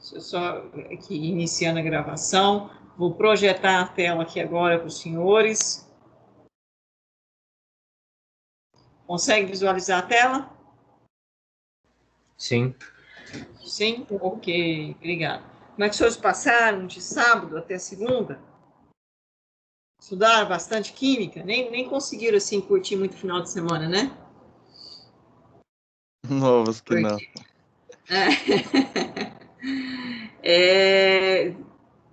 Só aqui iniciando a gravação. Vou projetar a tela aqui agora para os senhores. Consegue visualizar a tela? Sim. Sim? Ok, obrigado. Como é que os senhores passaram de sábado até segunda? Estudaram bastante química? Nem conseguiram, assim, curtir muito o final de semana, né? Novos que não.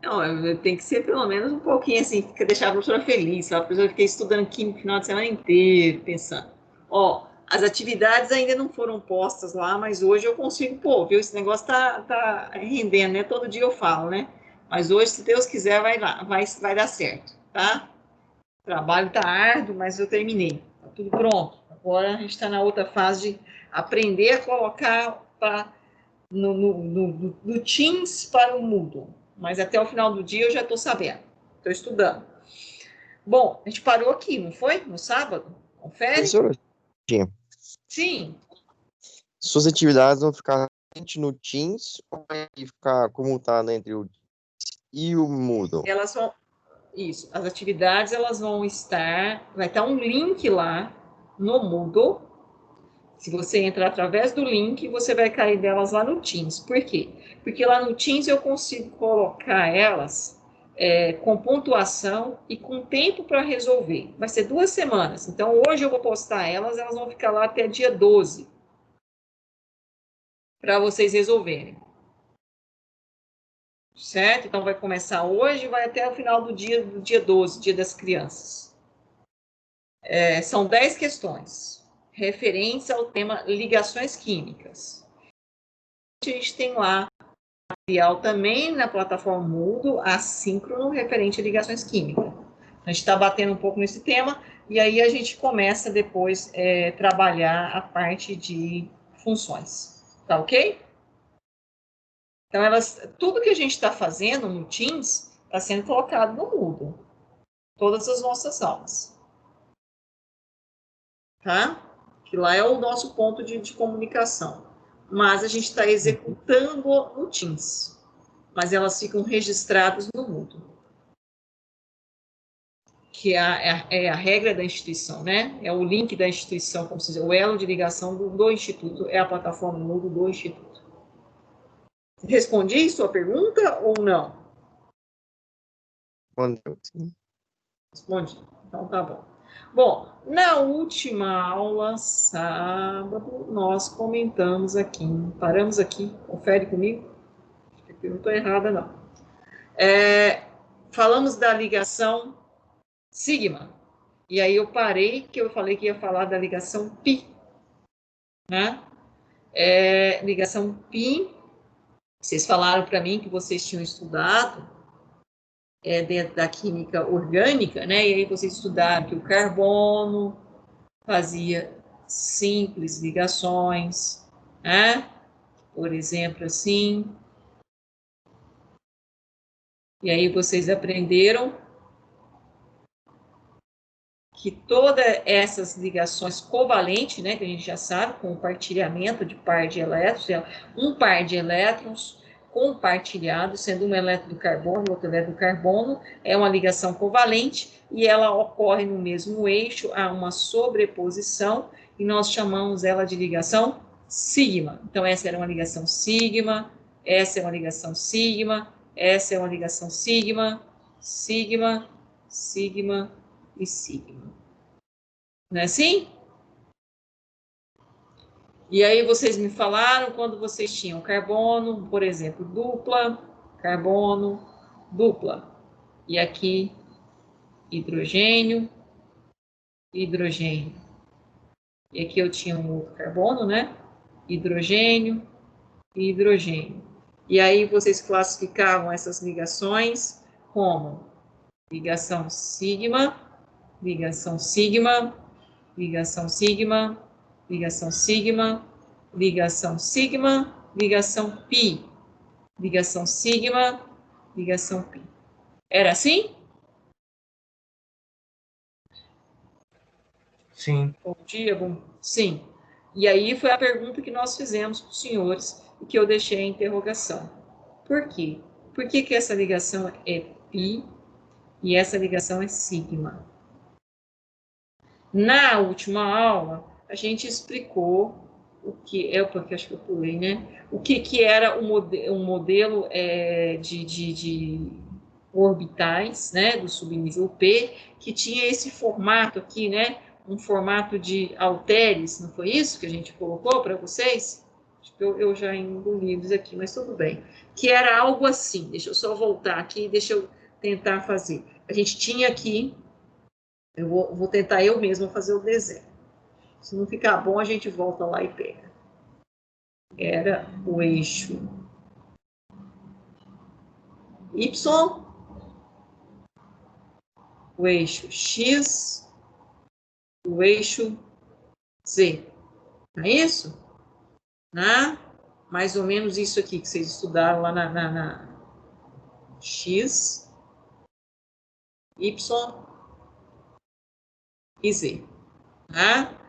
Não, tem que ser pelo menos um pouquinho assim, deixar a professora feliz. A professora fica estudando química o final de semana inteiro, pensando. Ó, as atividades ainda não foram postas lá, mas hoje eu consigo, viu? Esse negócio tá rendendo, né? Todo dia eu falo, né? Mas hoje, se Deus quiser, vai lá, vai dar certo, tá? O trabalho tá árduo, mas eu terminei. Tá tudo pronto. Agora a gente está na outra fase de aprender a colocar no Teams para o Moodle. Mas até o final do dia eu já estou sabendo. Estou estudando. Bom, a gente parou aqui, não foi? No sábado? Confere? Professora, Sim. suas atividades vão ficar no Teams ou vai ficar como está, né, entre o Teams e o Moodle? Elas vão... Isso. As atividades, elas vão estar... Vai estar um link lá no Moodle. Se você entrar através do link, você vai cair delas lá no Teams. Por quê? Porque lá no Teams eu consigo colocar elas com pontuação e com tempo para resolver. Vai ser 2 semanas. Então, hoje eu vou postar elas vão ficar lá até dia 12 para vocês resolverem. Certo? Então, vai começar hoje e vai até o final do dia 12, dia das crianças. São 10 questões, referentes ao tema ligações químicas. A gente tem lá material também na plataforma Moodle, assíncrono, referente a ligações químicas. A gente está batendo um pouco nesse tema, e aí a gente começa depois trabalhar a parte de funções. Tá ok? Então, tudo que a gente está fazendo no Teams está sendo colocado no Moodle. Todas as nossas aulas. Tá? Que lá é o nosso ponto de comunicação. Mas a gente está executando no Teams. Mas elas ficam registradas no Moodle. Que é a regra da instituição, né? É o link da instituição, como se diz, o elo de ligação do Instituto, é a plataforma Moodle do Instituto. Respondi sua pergunta ou não? Respondi. Então tá bom. Bom, na última aula, sábado, nós comentamos aqui, paramos aqui, confere comigo, acho que eu não estou errada, não. Falamos da ligação sigma. E aí eu parei, que eu falei que ia falar da ligação π, né? Ligação π, vocês falaram para mim que vocês tinham estudado dentro da química orgânica, né? E aí vocês estudaram que o carbono fazia simples ligações, né? Por exemplo, assim. E aí vocês aprenderam que todas essas ligações covalentes, né, que a gente já sabe, compartilhamento de par de elétrons, um par de elétrons compartilhado, sendo um elétron do carbono e outro elétron do carbono, é uma ligação covalente e ela ocorre no mesmo eixo, há uma sobreposição e nós chamamos ela de ligação sigma. Então, essa era uma ligação sigma, essa é uma ligação sigma, essa é uma ligação sigma, sigma, sigma e sigma. Não é assim? E aí vocês me falaram quando vocês tinham carbono, por exemplo, dupla, carbono, dupla. E aqui, hidrogênio, hidrogênio. E aqui eu tinha um outro carbono, né? Hidrogênio e hidrogênio. E aí vocês classificavam essas ligações como ligação sigma, ligação sigma, ligação sigma, ligação sigma, ligação sigma, ligação π, ligação sigma, ligação π. Era assim? Sim. Bom dia, sim. E aí foi a pergunta que nós fizemos para os senhores e que eu deixei a interrogação. Por quê? Por que que essa ligação é π e essa ligação é sigma? Na última aula, a gente explicou o que é, porque acho que eu pulei, né? O que era um modelo de orbitais, né, do subnível P, que tinha esse formato aqui, né? Um formato de halteres, não foi isso que a gente colocou para vocês? Acho que eu já engoli isso aqui, mas tudo bem. Que era algo assim, deixa eu só voltar aqui, deixa eu tentar fazer. A gente tinha aqui, eu vou tentar eu mesma fazer o desenho. Se não ficar bom, a gente volta lá e pega. Era o eixo Y, o eixo X, o eixo Z. Não é isso? Né? Mais ou menos isso aqui que vocês estudaram lá na X, Y e Z. Né?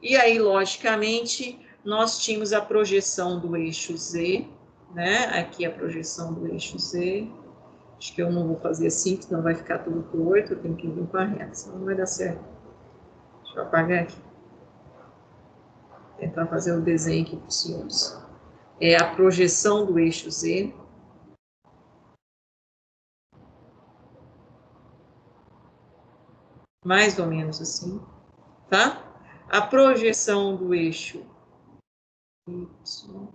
E aí, logicamente, nós tínhamos a projeção do eixo Z, né? Aqui a projeção do eixo Z. Acho que eu não vou fazer assim, senão vai ficar tudo torto, eu tenho que vir com a reta, senão não vai dar certo. Deixa eu apagar aqui. Tentar fazer o desenho aqui para os senhores. É a projeção do eixo Z. Mais ou menos assim, tá? A projeção do eixo Y.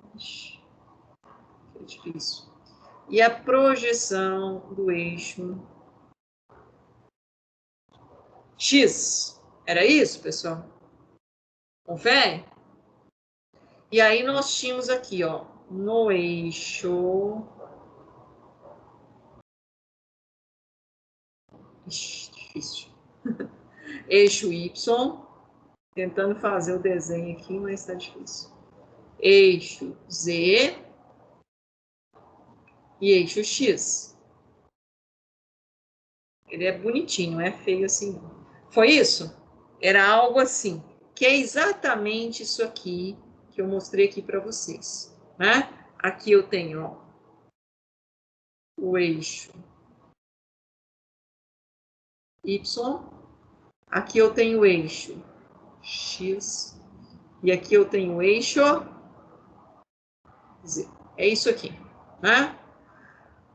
É difícil. E a projeção do eixo X. Era isso, pessoal? Confere? E aí nós tínhamos aqui, ó, no eixo... Ixi, difícil. Eixo Y. Tentando fazer o desenho aqui, mas está difícil. Eixo Z e eixo X. Ele é bonitinho, não é feio assim. Foi isso? Era algo assim, que é exatamente isso aqui que eu mostrei aqui para vocês, né? Aqui eu tenho, ó, o eixo Y, aqui eu tenho o eixo X, e aqui eu tenho o eixo Z. É isso aqui, né?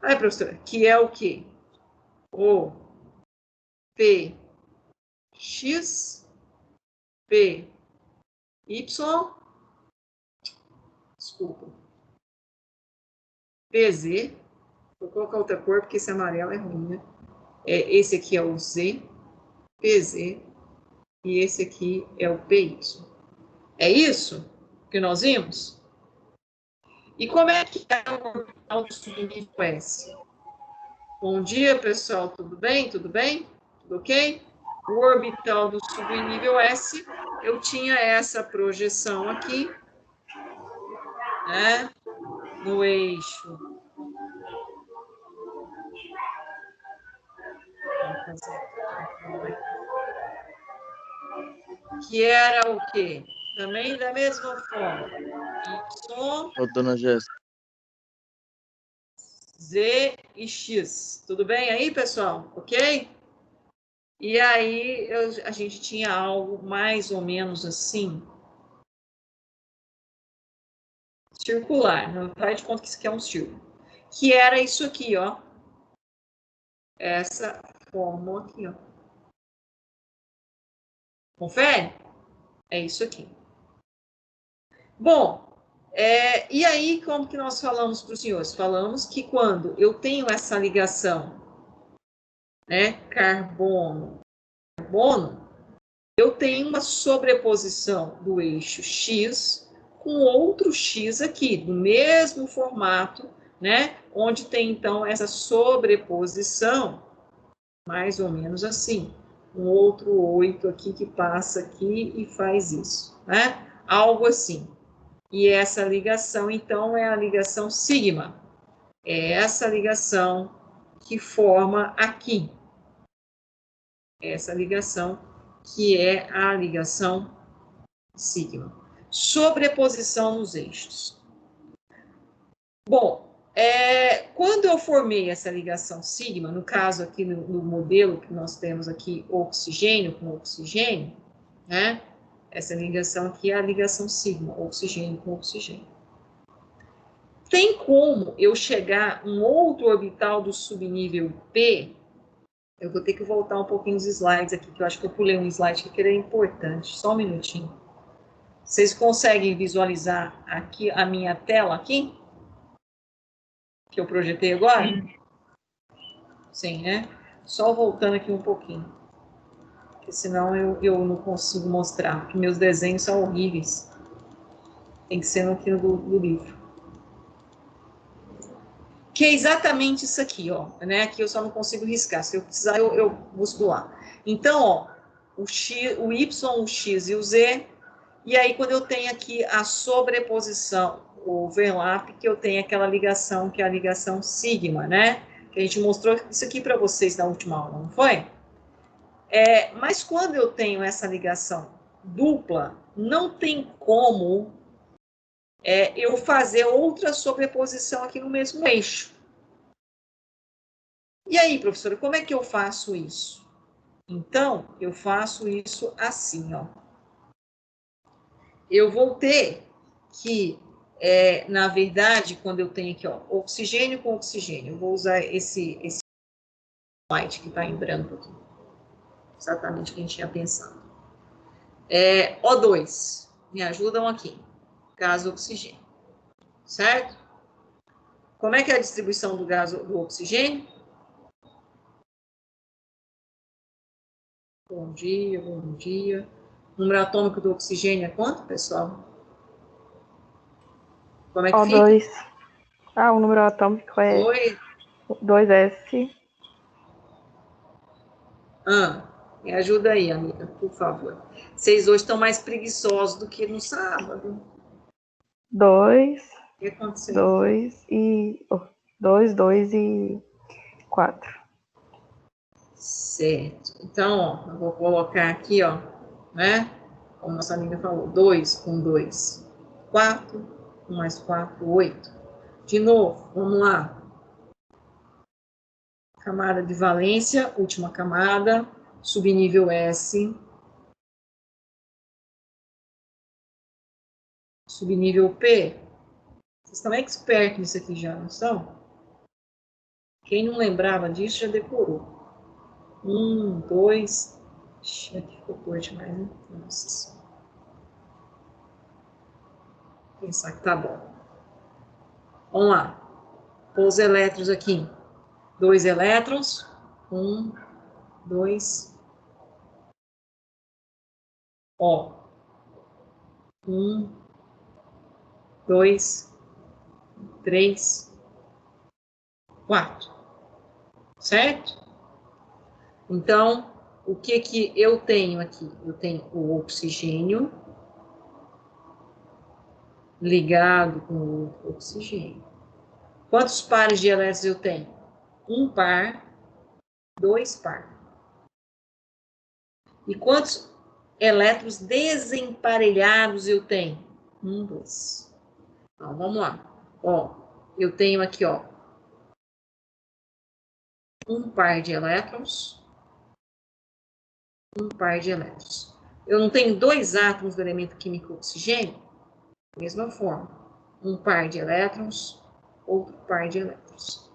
Aí, professora, que é o quê? O PX, PY, desculpa, PZ, vou colocar outra cor porque esse amarelo é ruim, né? Esse aqui é o Z, PZ, e esse aqui é o PY. É isso que nós vimos? E como é que é o orbital do subnível S? Bom dia, pessoal, tudo bem? Tudo bem? Tudo ok? O orbital do subnível S, eu tinha essa projeção aqui, né? No eixo. Que era o quê? Também da mesma forma. Y, Dona Jéssica. Z e X. Tudo bem aí, pessoal? Ok? E aí a gente tinha algo mais ou menos assim, circular, não faz de conta que isso aqui é um círculo. Que era isso aqui, ó. Essa fórmula aqui, ó. Confere? É isso aqui. Bom, e aí como que nós falamos para os senhores? Falamos que quando eu tenho essa ligação, né, carbono, eu tenho uma sobreposição do eixo X com outro X aqui, do mesmo formato, né? Onde tem, então, essa sobreposição, mais ou menos assim. Um outro 8 aqui que passa aqui e faz isso, né? Algo assim. E essa ligação, então, é a ligação sigma. É essa ligação que forma aqui. Essa ligação que é a ligação sigma. Sobreposição nos eixos. Bom, Quando eu formei essa ligação sigma, no caso aqui no modelo que nós temos aqui, oxigênio com oxigênio, né? Essa ligação aqui é a ligação sigma, oxigênio com oxigênio. Tem como eu chegar um outro orbital do subnível P? Eu vou ter que voltar um pouquinho os slides aqui, que eu acho que eu pulei um slide que era importante. Só um minutinho. Vocês conseguem visualizar aqui a minha tela aqui? Que eu projetei agora? Sim, né? Só voltando aqui um pouquinho. Porque senão eu não consigo mostrar, porque meus desenhos são horríveis. Tem que ser aqui do livro. Que é exatamente isso aqui, ó. Né? Aqui eu só não consigo riscar. Se eu precisar, eu busco lá. Então, ó, o Y, o X e o Z. E aí, quando eu tenho aqui a sobreposição, o overlap, que eu tenho aquela ligação, que é a ligação sigma, né? Que a gente mostrou isso aqui para vocês na última aula, não foi? Mas quando eu tenho essa ligação dupla, não tem como eu fazer outra sobreposição aqui no mesmo eixo. E aí, professora, como é que eu faço isso? Então, eu faço isso assim, ó. Eu vou ter que, na verdade, quando eu tenho aqui, ó, oxigênio com oxigênio, eu vou usar esse slide que está em branco aqui. Exatamente o que a gente tinha pensado. O2, me ajudam aqui. Gás oxigênio. Certo? Como é que é a distribuição do gás do oxigênio? Bom dia, bom dia. O número atômico do oxigênio é quanto, pessoal? Como é que O2. fica? O número atômico é 2S. Me ajuda aí, amiga, por favor. Vocês hoje estão mais preguiçosos do que no sábado. 2. O que aconteceu? 2 e 4. Certo. Então, ó, eu vou colocar aqui, ó, né? Como nossa amiga falou, 2 com 2, 4, 1 mais 4, 8. De novo, vamos lá. Camada de valência, última camada, subnível S. Subnível P. Vocês estão expertos nisso aqui já, não são? Quem não lembrava disso já decorou. 1, 2. Aqui ficou cor demais, né? Nossa. Vou pensar que tá bom. Vamos lá. Pôr os elétrons aqui. 2 elétrons. 1, 2. Ó. 1, 2, 3, 4. Certo? Então, o que eu tenho aqui? Eu tenho o oxigênio ligado com o oxigênio. Quantos pares de elétrons eu tenho? 1 par, 2 par. E quantos elétrons desemparelhados eu tenho? 1, 2. Então, vamos lá. Ó, eu tenho aqui, ó, 1 par de elétrons. 1 par de elétrons. Eu não tenho 2 átomos do elemento químico oxigênio? Mesma forma. 1 par de elétrons, outro par de elétrons.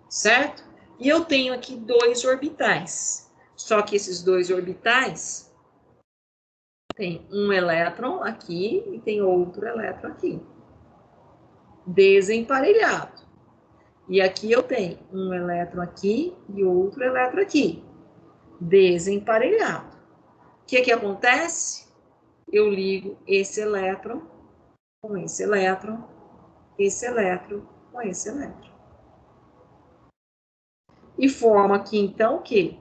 Certo? E eu tenho aqui 2 orbitais. Só que esses 2 orbitais tem um elétron aqui e tem outro elétron aqui. Desemparelhado. E aqui eu tenho um elétron aqui e outro elétron aqui. Desemparelhado. O que acontece? Eu ligo esse elétron com esse elétron com esse elétron. E forma aqui, então, o quê?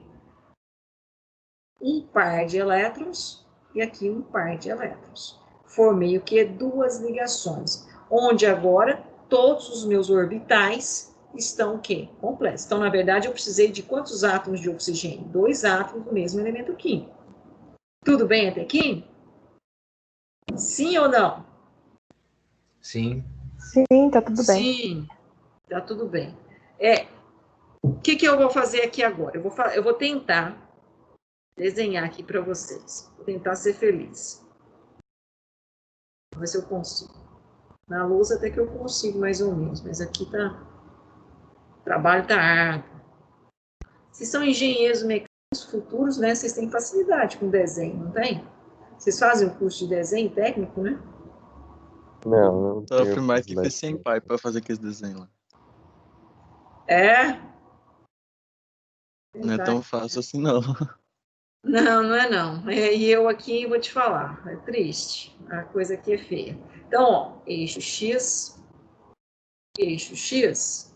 Um par de elétrons e aqui um par de elétrons. Formei o quê? 2 ligações, onde agora todos os meus orbitais estão o quê? Completos. Então, na verdade, eu precisei de quantos átomos de oxigênio? 2 átomos do mesmo elemento químico. Tudo bem até aqui? Sim ou não? Sim. Sim, tá tudo bem. Sim. Tá tudo bem. O que eu vou fazer aqui agora? Eu vou tentar desenhar aqui para vocês. Vou tentar ser feliz. Vamos ver se eu consigo. Na lousa até que eu consigo mais ou menos, mas aqui tá... O trabalho tá árduo. Vocês são engenheiros mecânicos futuros, né? Vocês têm facilidade com desenho, não tem? Vocês fazem um curso de desenho técnico, né? Não Sofre tenho mais que facilidade. fez sem pai pra fazer aqueles desenhos lá. É? Não é tão fácil assim, não. Não, não é não. E eu aqui vou te falar, é triste. A coisa aqui é feia. Então, ó, eixo X, eixo X,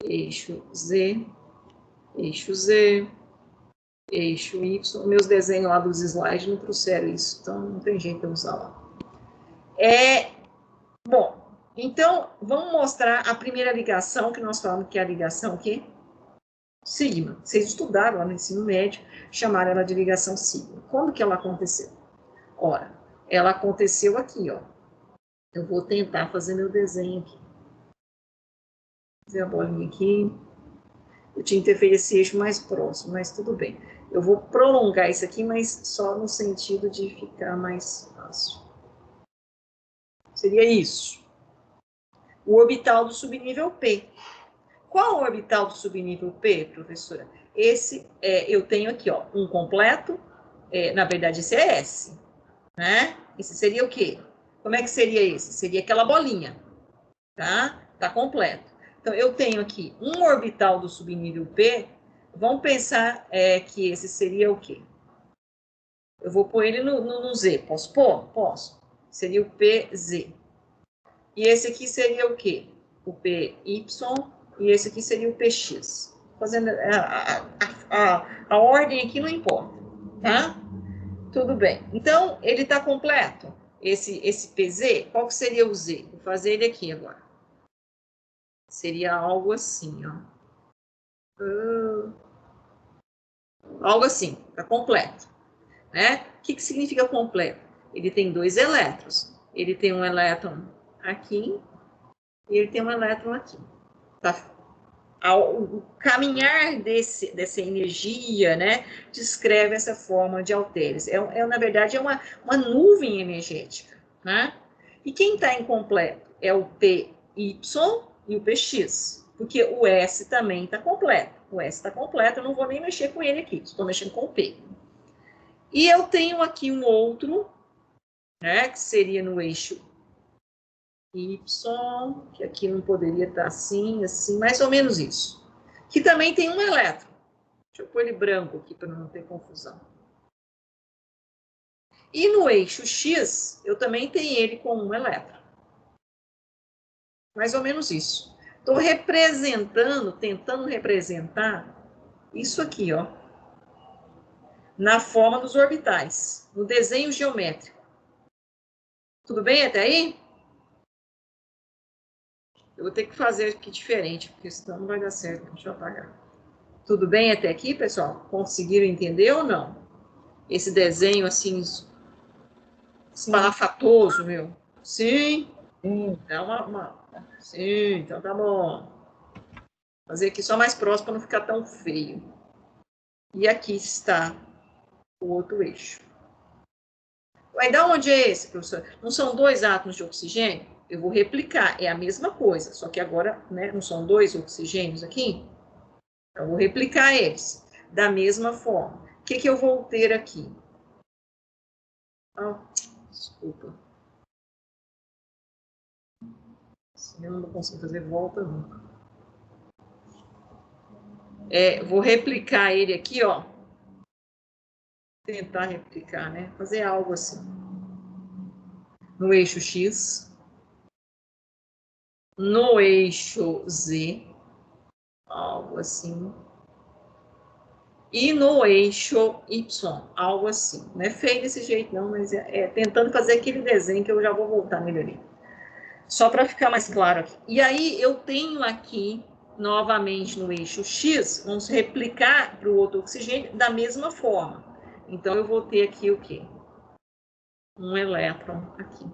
eixo Z, eixo Z, eixo Y. Meus desenhos lá dos slides não trouxeram isso, então não tem jeito de eu usar lá. Bom, então vamos mostrar a primeira ligação que nós falamos que é a ligação aqui. Sigma. Vocês estudaram lá no ensino médio, chamaram ela de ligação sigma. Quando que ela aconteceu? Ora, ela aconteceu aqui, ó. Eu vou tentar fazer meu desenho aqui. Fazer a bolinha aqui. Eu tinha que ter feito esse eixo mais próximo, mas tudo bem. Eu vou prolongar isso aqui, mas só no sentido de ficar mais fácil. Seria isso. O orbital do subnível P. Qual o orbital do subnível P, professora? Esse, eu tenho aqui, ó, um completo. Na verdade, esse é S. Né? Esse seria o quê? Como é que seria esse? Seria aquela bolinha. Tá? Tá completo. Então, eu tenho aqui um orbital do subnível P. Vamos pensar que esse seria o quê? Eu vou pôr ele no Z. Posso pôr? Posso. Seria o PZ. E esse aqui seria o quê? O PY. E esse aqui seria o PX. Fazendo a ordem aqui não importa. Tá? Tudo bem. Então, ele está completo. Esse PZ, qual que seria o Z? Vou fazer ele aqui agora. Seria algo assim, ó. Algo assim, está completo. Né? O que significa completo? Ele tem 2 elétrons. Ele tem um elétron aqui e ele tem um elétron aqui. Tá? O caminhar dessa energia, né, descreve essa forma de halteres. Na verdade, é uma nuvem energética. Né? E quem está incompleto é o PY e o PX, porque o S também está completo. O S está completo, eu não vou nem mexer com ele aqui, estou mexendo com o P. E eu tenho aqui um outro, né, que seria no eixo Y, que aqui não poderia estar assim, assim, mais ou menos isso. Que também tem um elétron. Deixa eu pôr ele branco aqui para não ter confusão. E no eixo X, eu também tenho ele com um elétron. Mais ou menos isso. Estou representando, tentando representar isso aqui, ó, na forma dos orbitais, no desenho geométrico. Tudo bem até aí? Eu vou ter que fazer aqui diferente, porque senão não vai dar certo. Deixa eu apagar. Tudo bem até aqui, pessoal? Conseguiram entender ou não? Esse desenho, assim, espalafatoso, meu. Sim? Sim, então tá bom. Vou fazer aqui só mais próximo para não ficar tão feio. E aqui está o outro eixo. Vai dar onde é esse, professor? Não são 2 átomos de oxigênio? Eu vou replicar, é a mesma coisa, só que agora, né, não são 2 oxigênios aqui? Eu vou replicar eles da mesma forma. O que eu vou ter aqui? Desculpa. Eu não consigo fazer volta nunca. Vou replicar ele aqui, ó. Tentar replicar, né? Fazer algo assim. No eixo X. No eixo Z. Algo assim. E no eixo Y. Algo assim. Não é feio desse jeito, não, mas tentando fazer aquele desenho que eu já vou voltar nele ali. Só para ficar mais claro aqui. E aí, eu tenho aqui, novamente no eixo X, vamos replicar para o outro oxigênio da mesma forma. Então, eu vou ter aqui o quê? Um elétron aqui.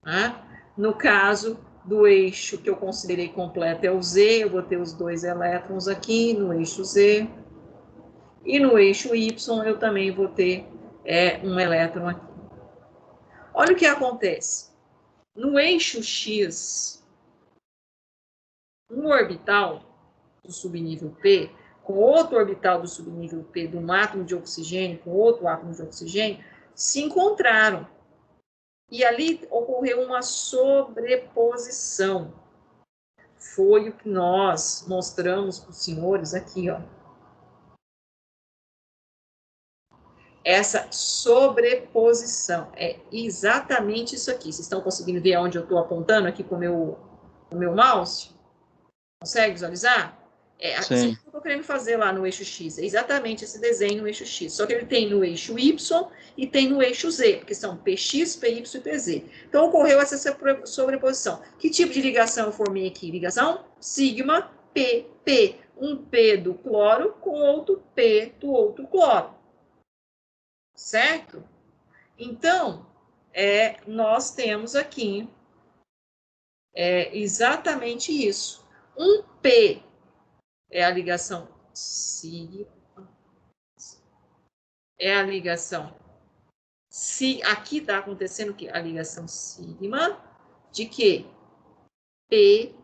Tá? No caso, do eixo que eu considerei completo é o Z, eu vou ter os 2 elétrons aqui no eixo Z. E no eixo Y eu também vou ter um elétron aqui. Olha o que acontece. No eixo X, um orbital do subnível P, com outro orbital do subnível P, de um átomo de oxigênio com outro átomo de oxigênio, se encontraram. E ali ocorreu uma sobreposição. Foi o que nós mostramos para os senhores aqui, ó. Essa sobreposição é exatamente isso aqui. Vocês estão conseguindo ver onde eu estou apontando aqui com o meu mouse? Consegue visualizar? Assim que eu estou querendo fazer lá no eixo X. É exatamente esse desenho no eixo X. Só que ele tem no eixo Y e tem no eixo Z, porque são PX, PY e PZ. Então, ocorreu essa sobreposição. Que tipo de ligação eu formei aqui? Ligação sigma PP. Um P do cloro com outro P do outro cloro. Certo? Então, nós temos aqui exatamente isso. Um P é a ligação sigma. É a ligação. Aqui está acontecendo o quê? A ligação sigma de quê? P.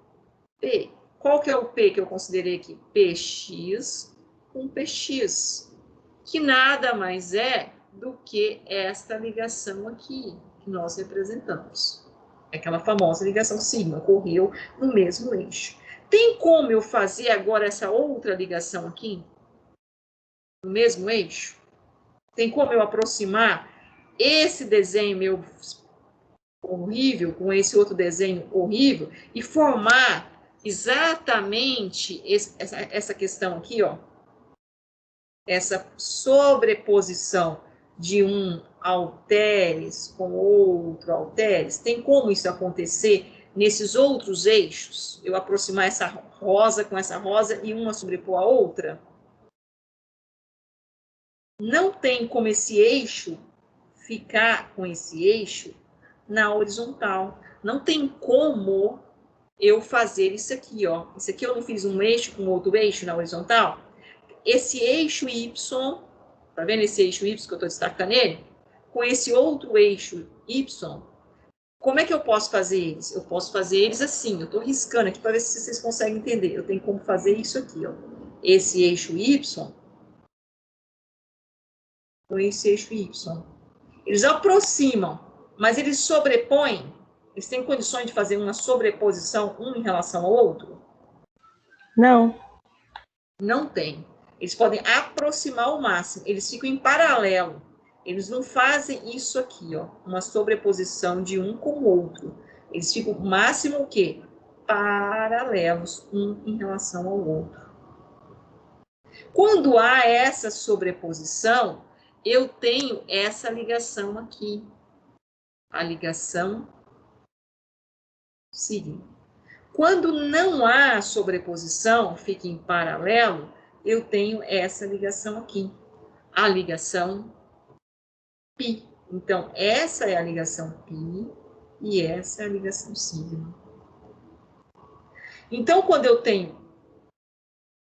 Qual que é o P que eu considerei aqui? PX com PX. Que nada mais é do que esta ligação aqui, que nós representamos. Aquela famosa ligação sigma, ocorreu no mesmo eixo. Tem como eu fazer agora essa outra ligação aqui? No mesmo eixo? Tem como eu aproximar esse desenho meu horrível com esse outro desenho horrível e formar exatamente essa questão aqui, ó? Essa sobreposição de um halteres com outro halteres, tem como isso acontecer nesses outros eixos? Eu aproximar essa rosa com essa rosa e uma sobrepor a outra? Não tem como esse eixo ficar com esse eixo na horizontal. Não tem como eu fazer isso aqui, ó. Isso aqui eu não fiz um eixo com outro eixo na horizontal? Esse eixo Y, tá vendo esse eixo Y que eu estou destacando ele? Com esse outro eixo Y, como é que eu posso fazer eles? Eu posso fazer eles assim, eu estou riscando aqui para ver se vocês conseguem entender. Eu tenho como fazer isso aqui, ó. Esse eixo Y com esse eixo Y. Eles aproximam, mas eles sobrepõem? Eles têm condições de fazer uma sobreposição um em relação ao outro? Não. Não tem. Eles podem aproximar ao máximo, eles ficam em paralelo. Eles não fazem isso aqui, ó, uma sobreposição de um com o outro. Eles ficam o máximo o quê? Paralelos, um em relação ao outro. Quando há essa sobreposição, eu tenho essa ligação aqui. A ligação sigma. Quando não há sobreposição, fica em paralelo, eu tenho essa ligação aqui, a ligação π. Então, essa é a ligação π e essa é a ligação sigma. Então, quando eu tenho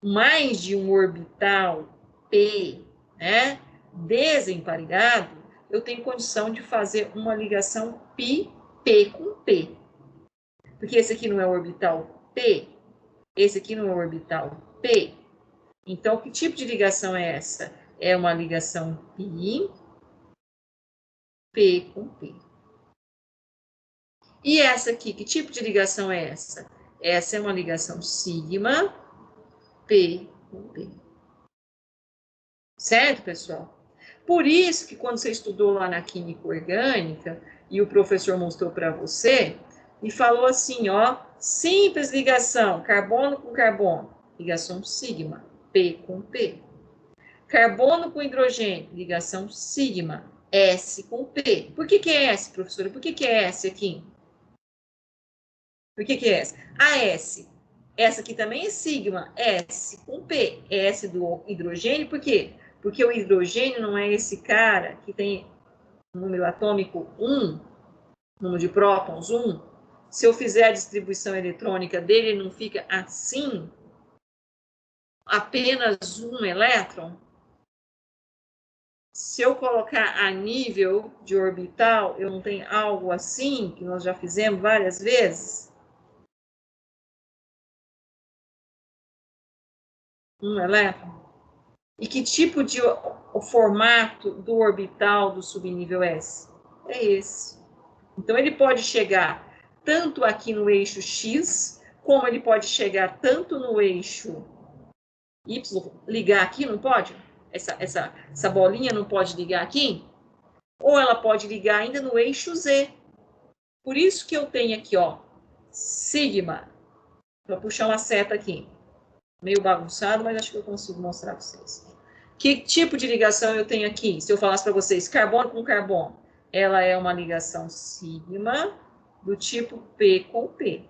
mais de um orbital P, né, desemparelhado, eu tenho condição de fazer uma ligação π, P com P. Porque esse aqui não é o orbital P, esse aqui não é o orbital P. Então, que tipo de ligação é essa? É uma ligação π, P com P. E essa aqui, que tipo de ligação é essa? Essa é uma ligação sigma, P com P. Certo, pessoal? Por isso que quando você estudou lá na química orgânica e o professor mostrou para você e falou assim, ó, simples ligação, carbono com carbono, ligação sigma, P com P. Carbono com hidrogênio, ligação sigma, S com P. Por que é S, professora? Por que é S aqui? Por que é S? A S. Essa aqui também é sigma, S com P. S do hidrogênio, por quê? Porque o hidrogênio não é esse cara que tem número atômico 1, número de prótons 1. Se eu fizer a distribuição eletrônica dele, ele não fica assim? Apenas um elétron? Se eu colocar a nível de orbital, eu não tenho algo assim, que nós já fizemos várias vezes? Um elétron? E que tipo de o formato do orbital do subnível S? É esse. Então, ele pode chegar tanto aqui no eixo X, como ele pode chegar tanto no eixo Y, ligar aqui, não pode? Essa bolinha não pode ligar aqui? Ou ela pode ligar ainda no eixo Z. Por isso que eu tenho aqui, ó, sigma. Vou puxar uma seta aqui. Meio bagunçado, mas acho que eu consigo mostrar para vocês. Que tipo de ligação eu tenho aqui? Se eu falasse para vocês, carbono com carbono, ela é uma ligação sigma do tipo P com P.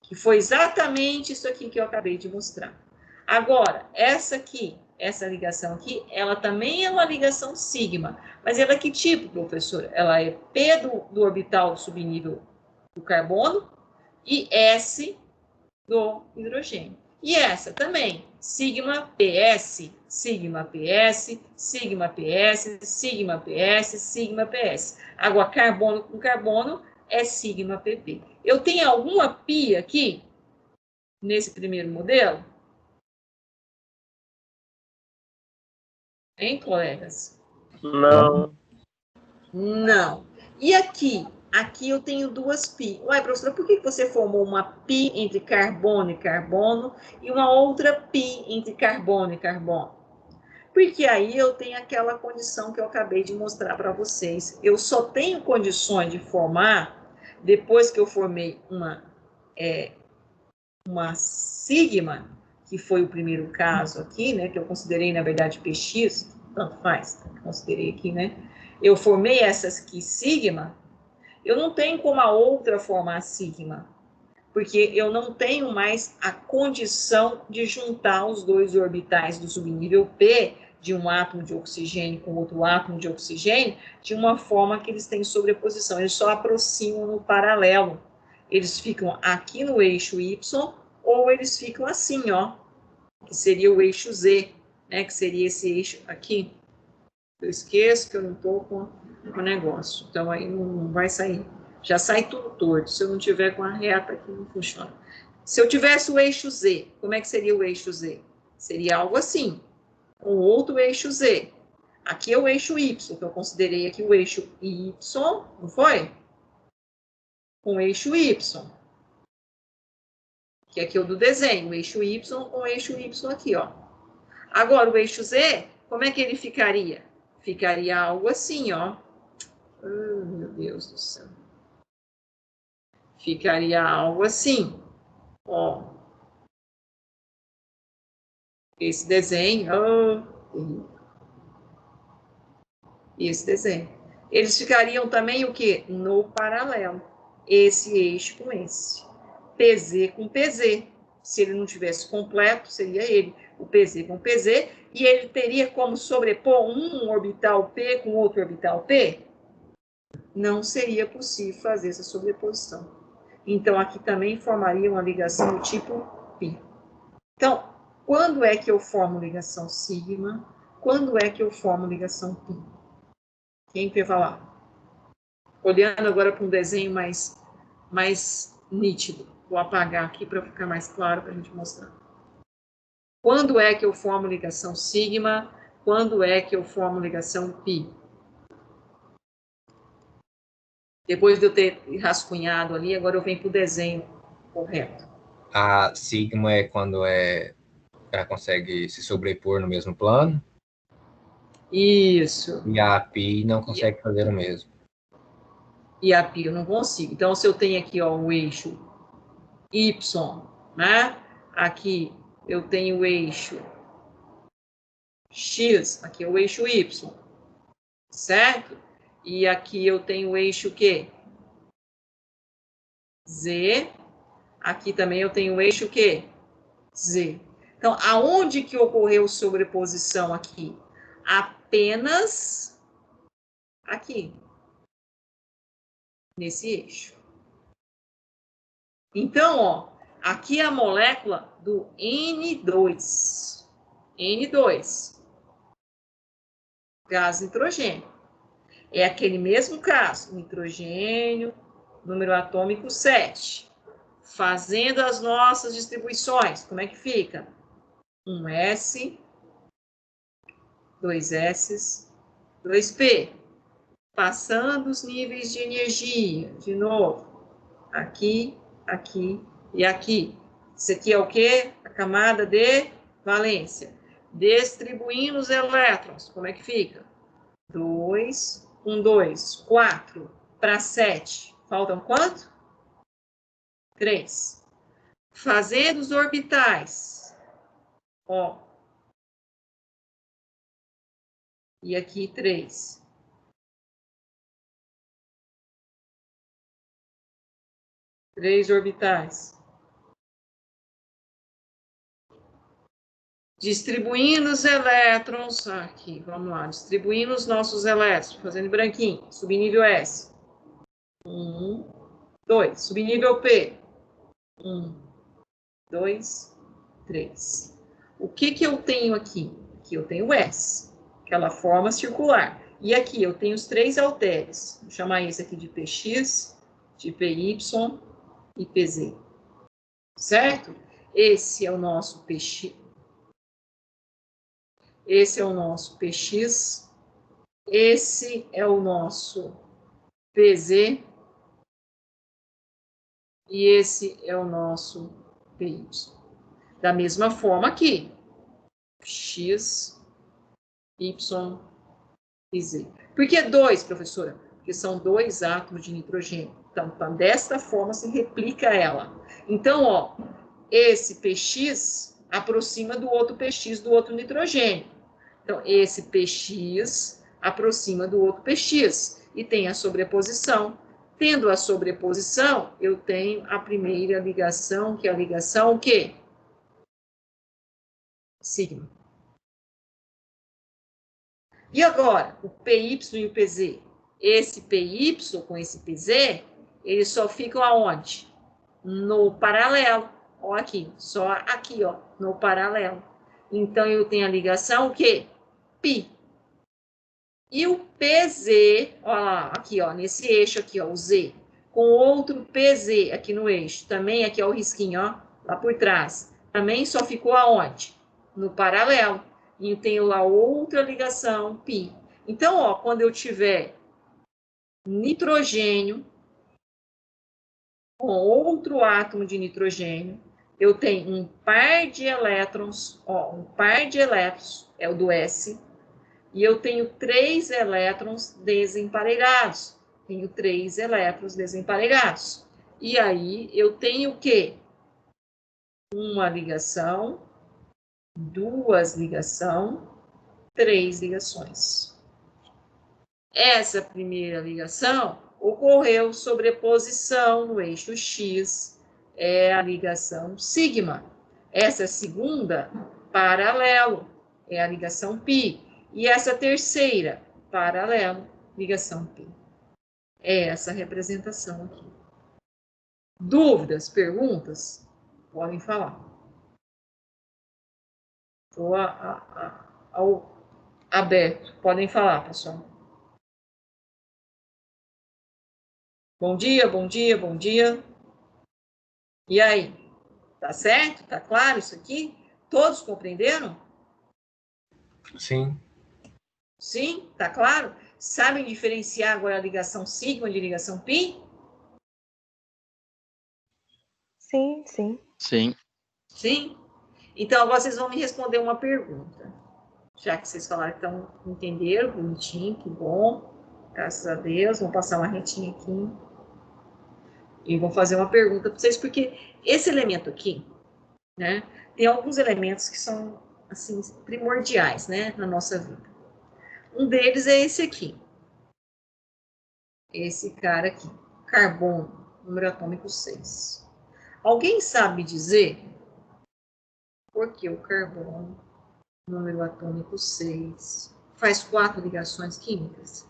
Que foi exatamente isso aqui que eu acabei de mostrar. Agora, essa aqui, essa ligação aqui, ela também é uma ligação sigma. Mas ela é que tipo, professora? Ela é P do orbital do subnível do carbono e S do hidrogênio. E essa também, sigma PS, sigma PS, sigma PS, sigma PS, sigma PS. Agora, carbono com carbono é sigma PP. Eu tenho alguma pi aqui, nesse primeiro modelo? Hein, colegas? Não. Não. E aqui? Aqui eu tenho duas pi. Ué, professora, por que você formou uma pi entre carbono e carbono e uma outra pi entre carbono e carbono? Porque aí eu tenho aquela condição que eu acabei de mostrar para vocês. Eu só tenho condições de formar, depois que eu formei uma sigma, que foi o primeiro caso aqui, né, que eu considerei, na verdade, px, tanto faz, considerei aqui, né? Eu formei essas aqui sigma, eu não tenho como a outra formar sigma, porque eu não tenho mais a condição de juntar os dois orbitais do subnível P de um átomo de oxigênio com outro átomo de oxigênio, de uma forma que eles têm sobreposição, eles só aproximam no paralelo. Eles ficam aqui no eixo Y, ou eles ficam assim, ó, que seria o eixo Z, né, que seria esse eixo aqui. Eu esqueço que eu não estou com o negócio, então aí não vai sair. Já sai tudo torto. Se eu não tiver com a reta aqui, não funciona. Se eu tivesse o eixo Z, como é que seria o eixo Z? Seria algo assim, um outro eixo Z. Aqui é o eixo Y, que eu considerei aqui o eixo Y, não foi? Com o eixo Y, que aqui é o do desenho, o eixo Y com o eixo Y aqui, ó. Agora, o eixo Z, como é que ele ficaria? Ficaria algo assim, ó. Oh, meu Deus do céu. Ficaria algo assim, ó. Esse desenho, oh, esse desenho. Eles ficariam também o quê? No paralelo. Esse eixo com esse. PZ com PZ. Se ele não tivesse completo, seria ele. O PZ com PZ. E ele teria como sobrepor um orbital P com outro orbital P? Não seria possível fazer essa sobreposição. Então, aqui também formaria uma ligação do tipo π. Então, quando é que eu formo ligação sigma? Quando é que eu formo ligação π? Quem quer falar? Olhando agora para um desenho mais nítido. Vou apagar aqui para ficar mais claro para a gente mostrar. Quando é que eu formo ligação sigma? Quando é que eu formo ligação π? Depois de eu ter rascunhado ali, agora eu venho para o desenho correto. A sigma é quando ela consegue se sobrepor no mesmo plano. Isso. E a pi não consegue fazer o mesmo. E a π eu não consigo. Então, se eu tenho aqui ó, o eixo Y, né? Aqui eu tenho o eixo X, aqui é o eixo Y, certo? E aqui eu tenho o eixo quê? Z. Aqui também eu tenho o eixo quê? Z. Então, aonde que ocorreu sobreposição aqui? Apenas aqui, nesse eixo. Então, ó, aqui é a molécula do N2. N2. Gás nitrogênio. É aquele mesmo caso, nitrogênio, número atômico 7. Fazendo as nossas distribuições, como é que fica? Um S, 2 S, 2P. Passando os níveis de energia, de novo, aqui, aqui e aqui. Isso aqui é o quê? A camada de valência. Distribuindo os elétrons, como é que fica? 2, 1, 2, 4 para 7. Faltam quanto? 3. Fazendo os orbitais. Ó. E aqui 3. Três orbitais. Distribuindo os elétrons, aqui, vamos lá, distribuindo os nossos elétrons, fazendo branquinho, subnível S. 1, 2, subnível P. 1, 2, 3. O que eu tenho aqui? Aqui eu tenho S, aquela forma circular. E aqui eu tenho os 3 halteres. Vou chamar esse aqui de PX, de PY e PZ. Certo? Esse é o nosso PX. Esse é o nosso PX, esse é o nosso PZ e esse é o nosso PY. Da mesma forma aqui, X, Y e Z. Por que 2, professora? Porque são 2 átomos de nitrogênio. Então, desta forma se replica ela. Então, ó, esse PX aproxima do outro PX do outro nitrogênio. Então, esse PX aproxima do outro PX e tem a sobreposição. Tendo a sobreposição, eu tenho a primeira ligação, que é a ligação o quê? Sigma. E agora, o PY e o PZ? Esse PY com esse PZ, eles só ficam aonde? No paralelo. Ó aqui, só aqui, ó, no paralelo. Então, eu tenho a ligação o quê? Pi. E o PZ, ó lá, aqui, ó, nesse eixo aqui, ó, o Z, com outro PZ aqui no eixo, também aqui, ó, o risquinho, ó, lá por trás, também só ficou aonde? No paralelo. E tenho lá outra ligação, pi. Então, ó, quando eu tiver nitrogênio com outro átomo de nitrogênio, eu tenho um par de elétrons, ó, um par de elétrons, é o do S, e eu tenho 3 elétrons desemparelhados. Tenho 3 elétrons desemparelhados. E aí, eu tenho o quê? Uma ligação, 2 ligações, 3 ligações. Essa primeira ligação ocorreu sobreposição no eixo X, é a ligação sigma. Essa segunda, paralelo, é a ligação pi. E essa terceira, paralelo, ligação pi. É essa representação aqui. Dúvidas, perguntas? Podem falar. Estou aberto. Podem falar, pessoal. Bom dia, bom dia, bom dia. E aí? Tá certo? Tá claro isso aqui? Todos compreenderam? Sim. Sim? Tá claro? Sabem diferenciar agora a ligação sigma de ligação pi? Sim, sim. Sim. Sim? Então, agora vocês vão me responder uma pergunta. Já que vocês falaram que estão entenderam, bonitinho, que bom. Graças a Deus. Vou passar uma retinha aqui. E vou fazer uma pergunta para vocês, porque esse elemento aqui, né, tem alguns elementos que são, assim, primordiais, né, na nossa vida. Um deles é esse aqui. Esse cara aqui. Carbono, número atômico 6. Alguém sabe dizer por que o carbono, número atômico 6, faz 4 ligações químicas?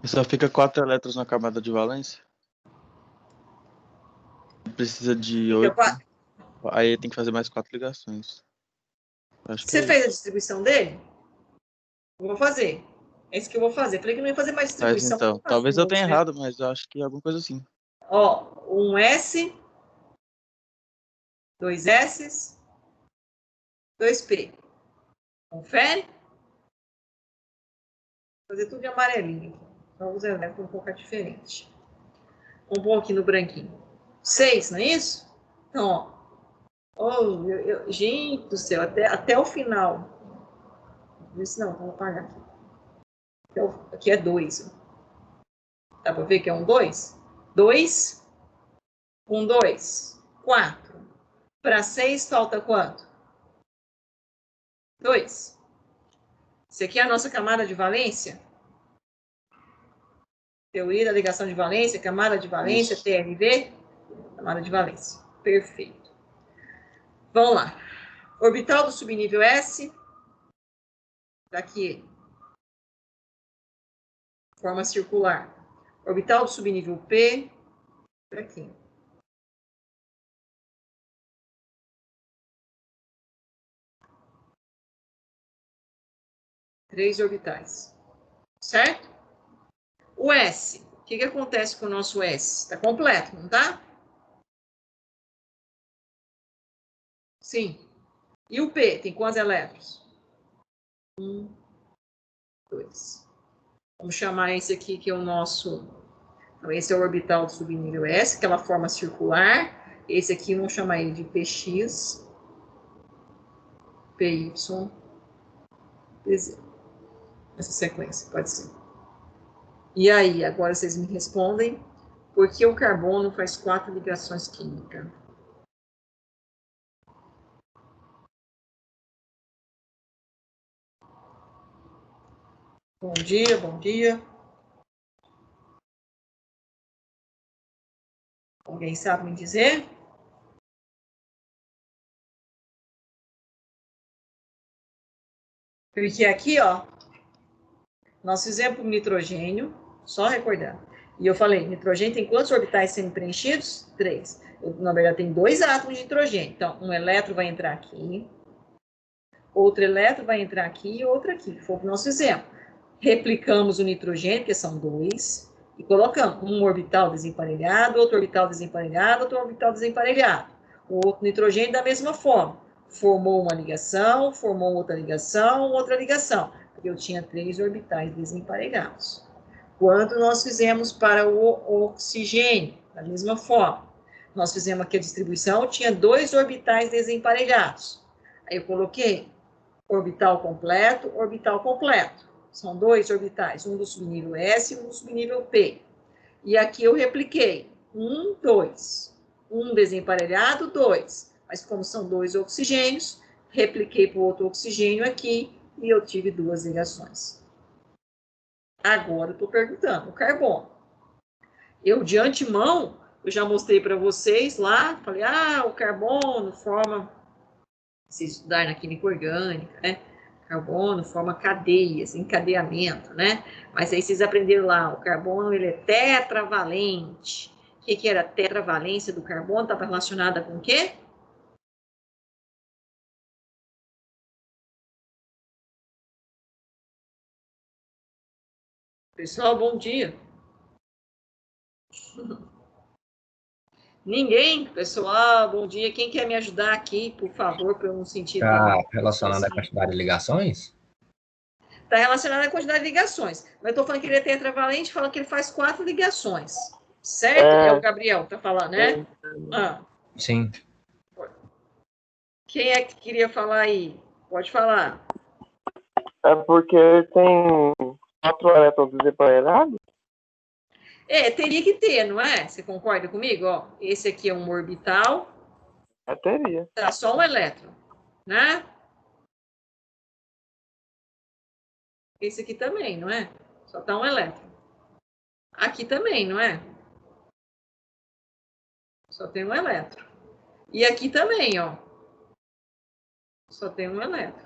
Só fica 4 elétrons na camada de valência. Precisa de Fica 8. quatro. Aí tem que fazer mais 4 ligações. Acho que Você é fez a isso. distribuição dele? Eu vou fazer. É isso que eu vou fazer. Falei que não ia fazer mais Faz distribuição. então. Vou fazer de Talvez eu novo, tenha né? errado, mas eu acho que é alguma coisa assim. Ó, um S, 2 S, 2 P. Confere? Vou fazer tudo de amarelinho aqui. Então, os elétrons um pouco diferente. Vamos pôr aqui no branquinho. 6, não é isso? Então, ó. Oh, gente do céu, até o final. Isso não, vamos apagar aqui. Aqui é 2. Dá para ver que é um 2? 2, 1, 2, 4. Para 6 falta quanto? 2. Isso aqui é a nossa camada de valência? Teoria da ligação de valência, camada de valência, Isso. TLV, camada de valência. Perfeito. Vamos lá. Orbital do subnível S. Daqui. Forma circular. Orbital do subnível P. Aqui. Três orbitais. Certo? O S. O que acontece com o nosso S? Está completo, não tá? Sim. E o P? Tem quantos elétrons? 1, 2. Vamos chamar esse aqui que é o nosso... Então, esse é o orbital do subnível S, aquela forma circular. Esse aqui, vamos chamar ele de PX, PY, PZ. Essa sequência, pode ser. E aí, agora vocês me respondem, por que o carbono faz 4 ligações químicas? Bom dia, bom dia. Alguém sabe me dizer? Porque aqui, ó, nós fizemos o nitrogênio, só recordar. E eu falei, nitrogênio tem quantos orbitais sendo preenchidos? 3. Na verdade, tem 2 átomos de nitrogênio. Então, um elétron vai entrar aqui, outro elétron vai entrar aqui e outro aqui. Foi o que nós fizemos. Replicamos o nitrogênio, que são 2, e colocamos um orbital desemparelhado, outro orbital desemparelhado, outro orbital desemparelhado. O outro nitrogênio da mesma forma. Formou uma ligação, formou outra ligação. Porque eu tinha 3 orbitais desemparelhados. Quando nós fizemos para o oxigênio, da mesma forma. Nós fizemos aqui a distribuição, tinha 2 orbitais desemparelhados. Aí eu coloquei orbital completo, orbital completo. São 2 orbitais, um do subnível S e um do subnível P. E aqui eu repliquei 1, 2. Um desemparelhado, 2. Mas como são 2 oxigênios, repliquei para o outro oxigênio aqui e eu tive 2 ligações. Agora eu estou perguntando, o carbono. Eu, de antemão, eu já mostrei para vocês lá, falei, o carbono forma, se estudar na química orgânica, né? Carbono forma cadeias, encadeamento, né? Mas aí vocês aprenderam lá, o carbono ele é tetravalente. O que era a tetravalência do carbono? Estava relacionada com o quê? Pessoal, bom dia. Ninguém? Pessoal, bom dia. Quem quer me ajudar aqui, por favor, para eu não sentir Está tão relacionando a sozinho? quantidade de ligações? Está relacionado à quantidade de ligações. Mas eu estou falando que ele é tetravalente, falando que ele faz 4 ligações. Certo? É o Gabriel que está falando, né? Sim. Quem é que queria falar aí? Pode falar. É porque tem 4 elétrons desemparelhados? Teria que ter, não é? Você concorda comigo? Ó, esse aqui é um orbital, Teria. tá só um elétron, né? Esse aqui também, não é? Só tá um elétron. Aqui também, não é? Só tem um elétron. E aqui também, ó. Só tem um elétron.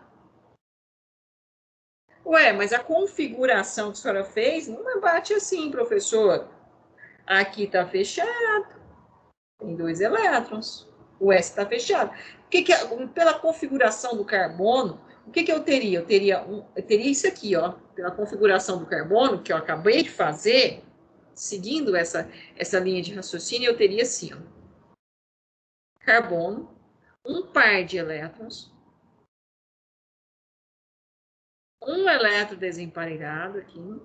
Ué, mas a configuração que a senhora fez não bate assim, professor. Aqui está fechado, tem 2 elétrons. O S está fechado. Pela configuração do carbono, o que eu teria? Eu teria isso aqui, ó. Pela configuração do carbono, que eu acabei de fazer, seguindo essa linha de raciocínio, eu teria assim, ó. Carbono, um par de elétrons, um elétron desemparelhado aqui,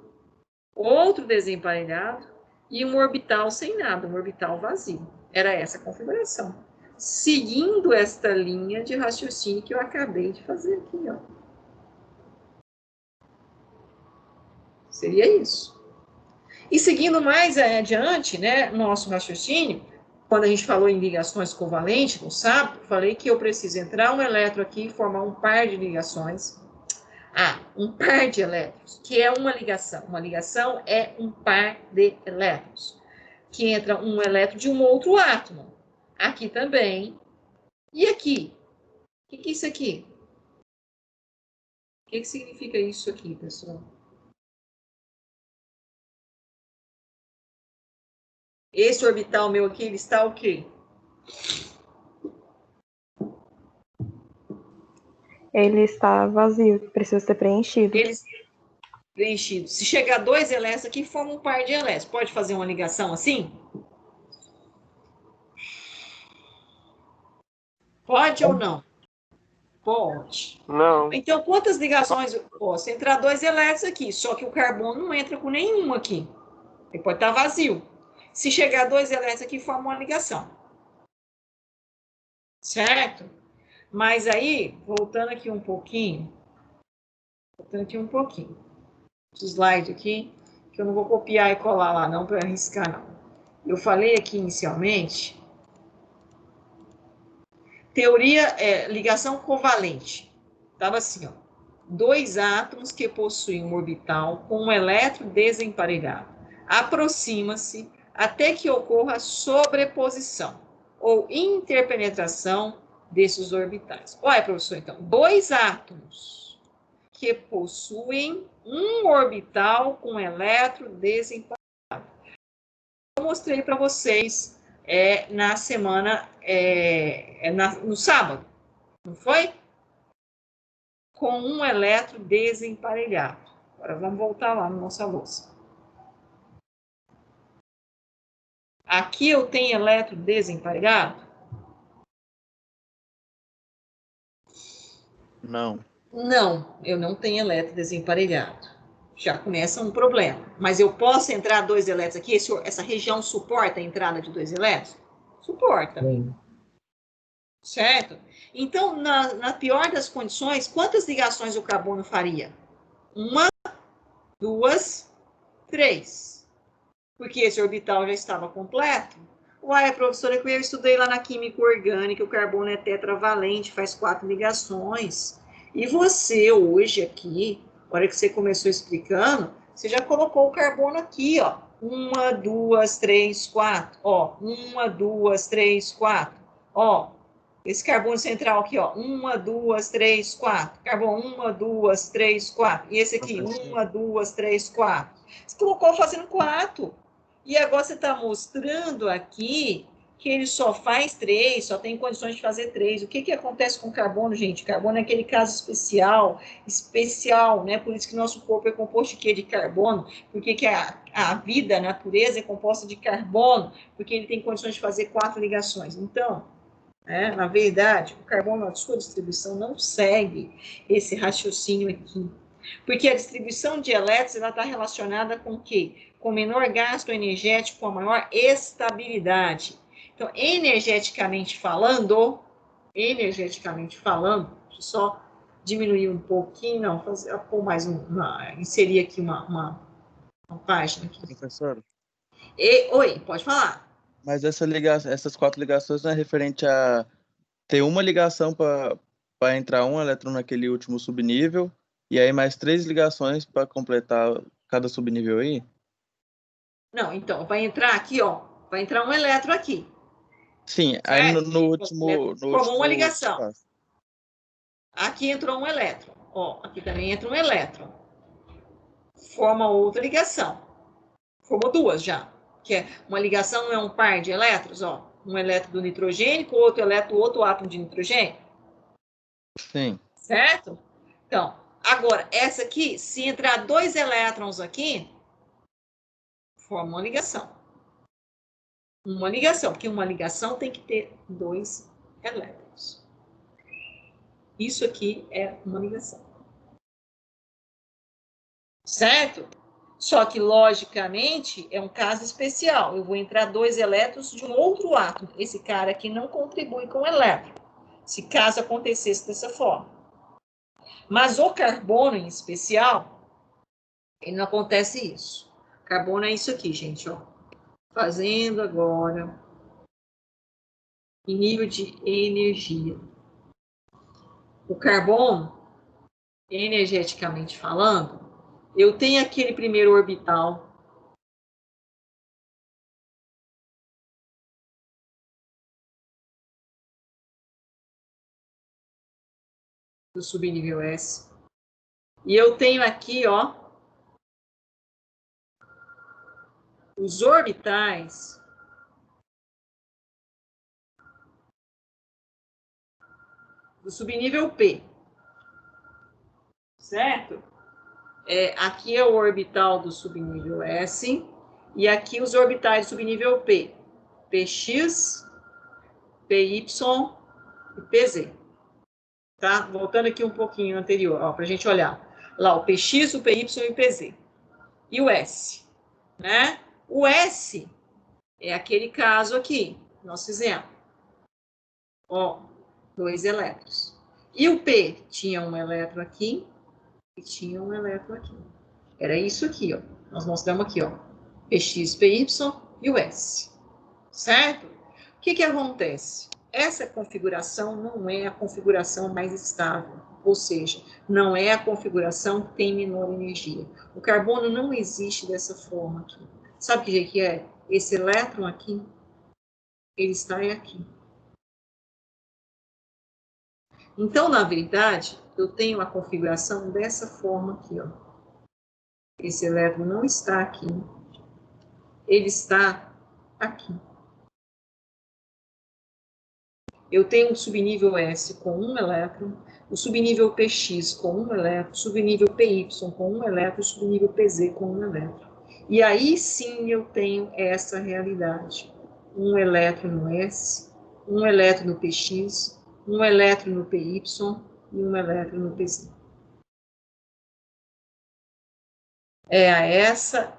outro desemparelhado e um orbital sem nada, um orbital vazio. Era essa a configuração. Seguindo esta linha de raciocínio que eu acabei de fazer aqui, ó. Seria isso. E seguindo mais adiante, né, nosso raciocínio, quando a gente falou em ligações covalentes, no sábado, falei que eu preciso entrar um elétron aqui e formar um par de ligações. Um par de elétrons, que é uma ligação. Uma ligação é um par de elétrons, que entra um elétron de um outro átomo. Aqui também. E aqui? O que é isso aqui? O que significa isso aqui, pessoal? Esse orbital meu aqui, ele está o quê? Ele está vazio, precisa ser preenchido. Ele preenchido. Se chegar 2 elétrons aqui, forma um par de elétrons. Pode fazer uma ligação assim? Pode ou não? Pode. Não. Então, quantas ligações? Se entrar 2 elétrons aqui, só que o carbono não entra com nenhum aqui. Ele pode estar vazio. Se chegar 2 elétrons aqui, forma uma ligação. Certo? Mas aí, voltando aqui um pouquinho. Slide aqui, que eu não vou copiar e colar lá, não, para arriscar, não. Eu falei aqui inicialmente. Teoria, ligação covalente. Estava assim, ó. 2 átomos que possuem um orbital com um elétron desemparelhado. Aproxima-se até que ocorra a sobreposição ou interpenetração desses orbitais. Olha, professor, então, 2 átomos que possuem um orbital com elétron desemparelhado. Eu mostrei para vocês na semana, no sábado, não foi? Com um elétron desemparelhado. Agora vamos voltar lá na nossa louça. Aqui eu tenho elétron desemparelhado? Não. Não, eu não tenho elétron desemparelhado. Já começa um problema. Mas eu posso entrar 2 elétrons aqui? Essa região suporta a entrada de 2 elétrons? Suporta. Sim. Certo? Então, na pior das condições, quantas ligações o carbono faria? 1, 2, 3. Porque esse orbital já estava completo. Uai, professora, que eu estudei lá na química orgânica, o carbono é tetravalente, faz 4 ligações. E você, hoje aqui, na hora que você começou explicando, você já colocou o carbono aqui, ó. 1, 2, 3, 4. Ó, 1, 2, 3, 4. Ó, esse carbono central aqui, ó. 1, 2, 3, 4. Carbono 1, 2, 3, 4. E esse aqui, 1, 2, 3, 4. Você colocou fazendo 4. E agora você está mostrando aqui que ele só faz 3, só tem condições de fazer 3. O que acontece com o carbono, gente? O carbono é aquele caso especial, né? Por isso que nosso corpo é composto de quê? De carbono. Porque que a vida, a natureza é composta de carbono, porque ele tem condições de fazer 4 ligações. Então, na verdade, o carbono, na sua distribuição, não segue esse raciocínio aqui. Porque a distribuição de elétrons está relacionada com o quê? Com menor gasto energético, com a maior estabilidade. Então, energeticamente falando, deixa eu só diminuir um pouquinho, não, pôr mais inserir aqui uma página aqui. Professor, Oi, pode falar. mas essas 4 ligações não é referente a ter uma ligação para entrar um elétron naquele último subnível e aí mais 3 ligações para completar cada subnível aí? Não, então, vai entrar aqui, ó, vai entrar um elétron aqui. Sim, certo? aí no último... Formou uma ligação. Aqui entrou um elétron. Ó, aqui também entra um elétron. forma outra ligação. Formou duas já. Que é uma ligação não é um par de elétrons, ó. Um elétron do nitrogênio com outro elétron, outro átomo de nitrogênio. Sim. Certo? Então, agora, essa aqui, se entrar 2 elétrons aqui, forma uma ligação. Uma ligação, porque uma ligação tem que ter 2 elétrons. Isso aqui é uma ligação. Certo? Só que, logicamente, é um caso especial. Eu vou entrar 2 elétrons de um outro átomo. Esse cara aqui não contribui com o elétron, se caso acontecesse dessa forma. Mas o carbono, em especial, ele não acontece isso. Carbono é isso aqui, gente, ó. Fazendo agora em nível de energia. O carbono, energeticamente falando, eu tenho aquele primeiro orbital do subnível S. E eu tenho aqui, ó, os orbitais do subnível P. Certo? Aqui é o orbital do subnível S e aqui os orbitais do subnível P. Px, Py e Pz. Tá? Voltando aqui um pouquinho anterior, ó, para a gente olhar. Lá, o Px, o Py e o Pz. E o S, né? O S é aquele caso aqui, que nós fizemos. Ó, 2 elétrons. E o P tinha um elétron aqui e tinha um elétron aqui. Era isso aqui, ó. Nós mostramos aqui, ó. Px, Py e o S. Certo? O que acontece? Essa configuração não é a configuração mais estável, ou seja, não é a configuração que tem menor energia. O carbono não existe dessa forma aqui. Sabe que jeito que é? Esse elétron aqui, ele está aqui. Então, na verdade, eu tenho a configuração dessa forma aqui, ó. Esse elétron não está aqui, ele está aqui. Eu tenho um subnível S com 1 elétron, o subnível Px com 1 elétron, o subnível Py com 1 elétron, o subnível Pz com 1 elétron. E aí sim eu tenho essa realidade. 1 elétron no S, 1 elétron no Px, 1 elétron no Py e 1 elétron no Pz. É essa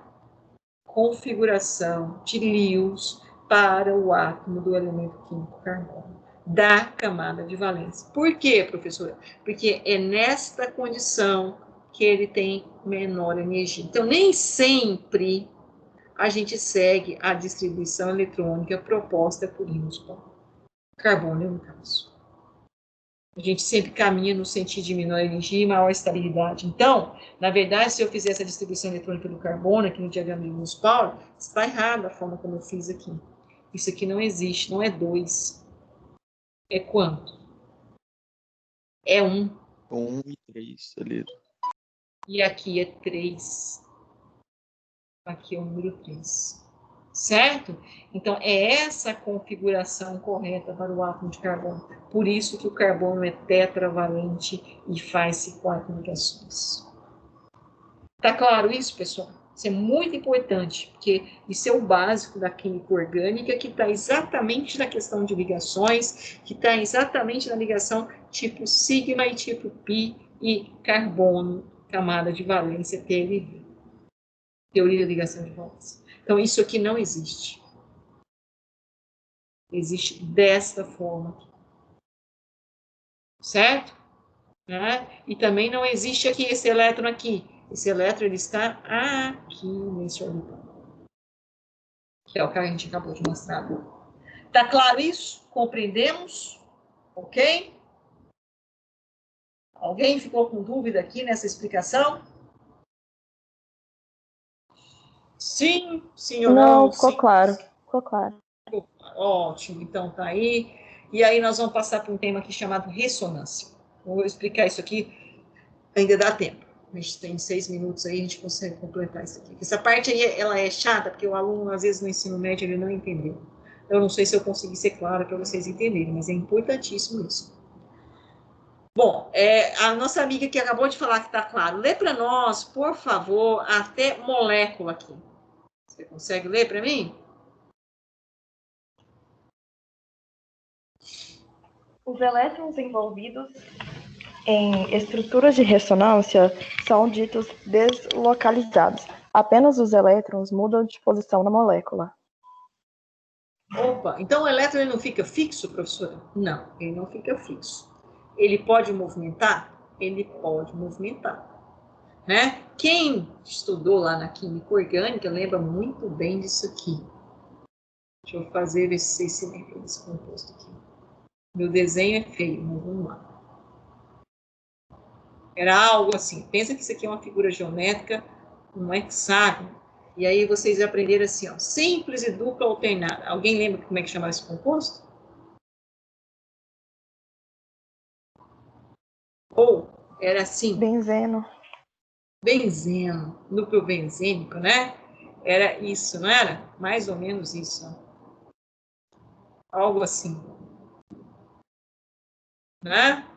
configuração de Lewis para o átomo do elemento químico carbono, da camada de valência. Por quê, professora? Porque é nesta condição que ele tem menor energia. Então, nem sempre a gente segue a distribuição eletrônica proposta por íons carbono, no caso. A gente sempre caminha no sentido de menor energia e maior estabilidade. Então, na verdade, se eu fizer essa distribuição eletrônica do carbono aqui no diagrama de Linus Pauling, está errado a forma como eu fiz aqui. Isso aqui não existe, não é 2. É quanto? É 1. 1 e 3 ali. E aqui é 3. Aqui é o número 3. Certo? Então, é essa a configuração correta para o átomo de carbono. Por isso que o carbono é tetravalente e faz-se 4 ligações. Tá claro isso, pessoal? Isso é muito importante, porque isso é o básico da química orgânica, que está exatamente na questão de ligações, que está exatamente na ligação tipo sigma e tipo pi e carbono, camada de valência, TLV. Teoria da ligação de valência. Então, isso aqui não existe. Existe desta forma aqui. Certo? Né? E também não existe aqui esse elétron aqui. Esse elétron ele está aqui nesse orbital. Que é o que a gente acabou de mostrar agora. Tá claro isso? Compreendemos? Ok? Alguém ficou com dúvida aqui nessa explicação? Sim, sim ou não? Não, ficou sim. claro. Ficou claro. Ótimo, então tá aí. E aí nós vamos passar para um tema aqui chamado ressonância. Vou explicar isso aqui, ainda dá tempo. A gente tem 6 minutos aí, a gente consegue completar isso aqui. Essa parte aí, ela é chata, porque o aluno, às vezes, no ensino médio, ele não entendeu. Eu não sei se eu consegui ser clara para vocês entenderem, mas é importantíssimo isso. Bom, a nossa amiga que acabou de falar que está claro, lê para nós, por favor, até molécula aqui. Você consegue ler para mim? Os elétrons envolvidos em estruturas de ressonância são ditos deslocalizados. Apenas os elétrons mudam de posição na molécula. Opa, então o elétron ele não fica fixo, professora? Não, ele não fica fixo. Ele pode movimentar? Ele pode movimentar. Né? Quem estudou lá na química orgânica lembra muito bem disso aqui. Deixa eu fazer, ver se vocês se lembram desse composto aqui. Meu desenho é feio, mas vamos lá. Era algo assim, pensa que isso aqui é uma figura geométrica, um hexágono, e aí vocês aprenderam assim, ó, simples e dupla alternada. Alguém lembra como é que chamava esse composto? Ou era assim? Benzeno. Benzeno, núcleo benzênico, né? Era isso, não era? Mais ou menos isso. Algo assim. Né?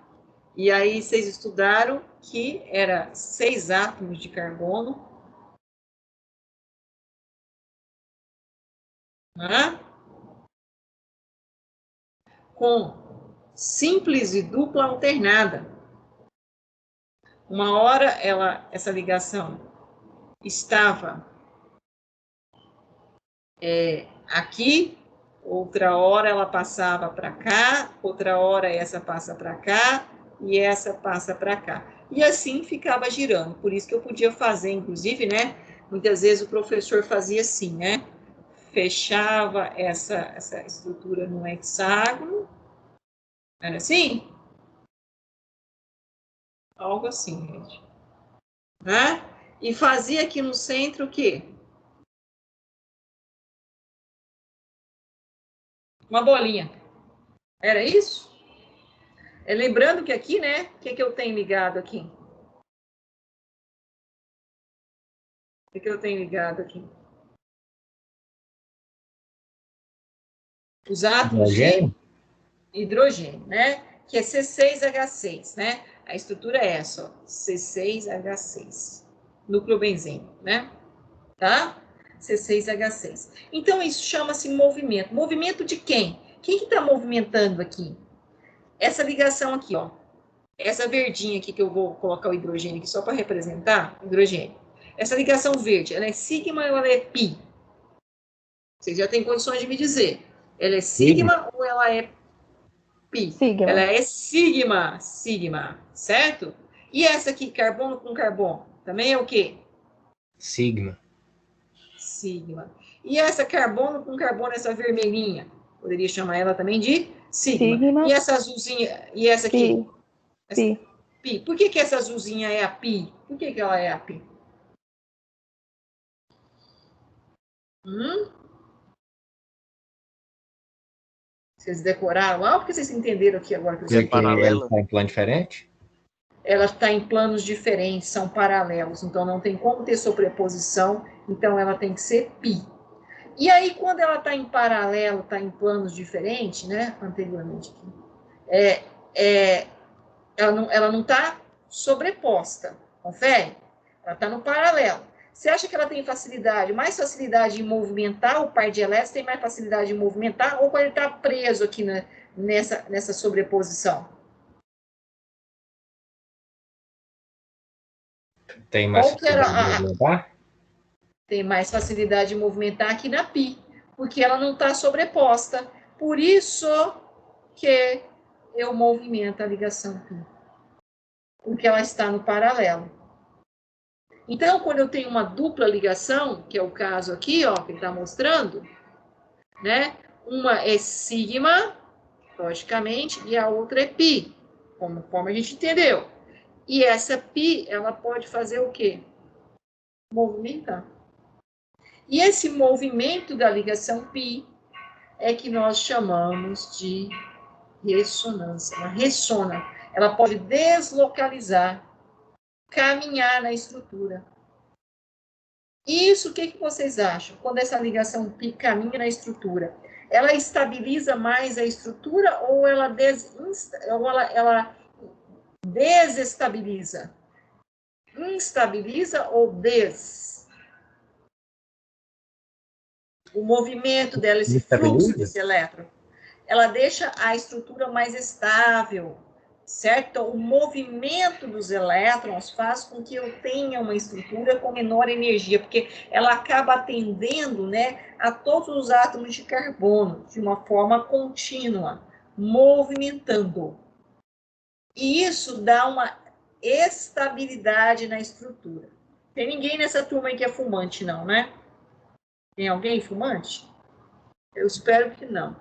E aí vocês estudaram que era 6 átomos de carbono, né? Com simples e dupla alternada. Uma hora essa ligação estava aqui, outra hora ela passava para cá, outra hora essa passa para cá e essa passa para cá. E assim ficava girando. Por isso que eu podia fazer, inclusive, né? Muitas vezes o professor fazia assim, né? Fechava essa estrutura no hexágono. Era assim? Algo assim, gente. Né? E fazia aqui no centro o quê? Uma bolinha. Era isso? Lembrando que aqui, né? O que eu tenho ligado aqui? O que eu tenho ligado aqui? Os átomos de hidrogênio, né? Que é C6H6, né? A estrutura é essa, ó, C6H6. Núcleo benzênico, né? Tá? C6H6. Então, isso chama-se movimento. Movimento de quem? Quem que está movimentando aqui? Essa ligação aqui, ó. Essa verdinha aqui que eu vou colocar o hidrogênio aqui só para representar o hidrogênio. Essa ligação verde, ela é sigma ou ela é pi? Vocês já têm condições de me dizer. Ela é sigma ou ela é pi? Sigma. Ela é sigma, certo? E essa aqui, carbono com carbono, também é o quê? Sigma. Sigma. E essa carbono com carbono, essa vermelhinha, poderia chamar ela também de sigma. E essa azulzinha, e essa aqui? Pi. Essa, pi. Por que essa azulzinha é a pi? Por que ela é a pi? Vocês decoraram lá ou porque vocês entenderam aqui agora? Que Porque ela está em plano diferente? Ela está em planos diferentes, são paralelos, então não tem como ter sobreposição, então ela tem que ser pi. E aí, quando ela está em paralelo, está em planos diferentes, né, anteriormente, ela não está sobreposta, confere? Ela está no paralelo. Você acha que ela tem mais facilidade em movimentar, o par de elétrons tem mais facilidade em movimentar, ou quando ele está preso aqui nessa sobreposição? Tem mais facilidade de movimentar? Tem mais facilidade de movimentar aqui na pi, porque ela não está sobreposta. Por isso que eu movimento a ligação pi, porque ela está no paralelo. Então, quando eu tenho uma dupla ligação, que é o caso aqui, ó, que ele está mostrando, né? Uma é sigma, logicamente, e a outra é pi, conforme a gente entendeu. E essa pi, ela pode fazer o quê? Movimentar. E esse movimento da ligação pi é que nós chamamos de ressonância. Ela ressona. Ela pode deslocalizar caminhar na estrutura. Isso, o que vocês acham? Quando essa ligação pi caminha na estrutura, ela estabiliza mais a estrutura ou ela desestabiliza? Instabiliza ou o movimento dela, esse fluxo desse elétron, ela deixa a estrutura mais estável, certo? Então, o movimento dos elétrons faz com que eu tenha uma estrutura com menor energia, porque ela acaba atendendo, né, a todos os átomos de carbono de uma forma contínua, movimentando. E isso dá uma estabilidade na estrutura. Tem ninguém nessa turma aí que é fumante, não, né? Tem alguém fumante? Eu espero que não.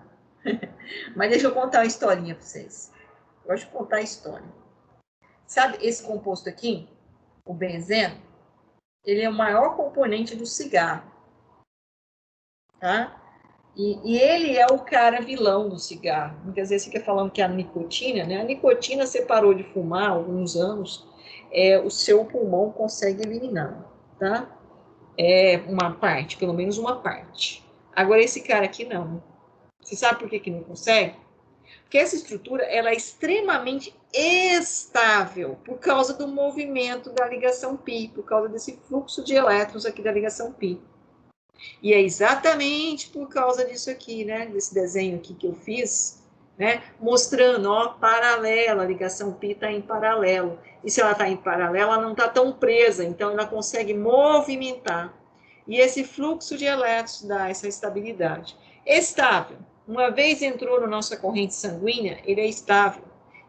Mas deixa eu contar uma historinha para vocês. Eu gosto de contar a história. Sabe esse composto aqui, o benzeno? Ele é o maior componente do cigarro. Tá? E ele é o cara vilão do cigarro. Muitas vezes fica falando que a nicotina, né? A nicotina, você parou de fumar há alguns anos, o seu pulmão consegue eliminar, tá? Uma parte, pelo menos uma parte. Agora, esse cara aqui não. Você sabe por que não consegue? Porque essa estrutura ela é extremamente estável por causa do movimento da ligação π, por causa desse fluxo de elétrons aqui da ligação π. E é exatamente por causa disso aqui, né, desse desenho aqui que eu fiz, né, mostrando, ó, paralela, a ligação π está em paralelo. E se ela está em paralelo, ela não está tão presa, então ela consegue movimentar. E esse fluxo de elétrons dá essa estabilidade. Estável. Uma vez entrou na nossa corrente sanguínea, ele é estável.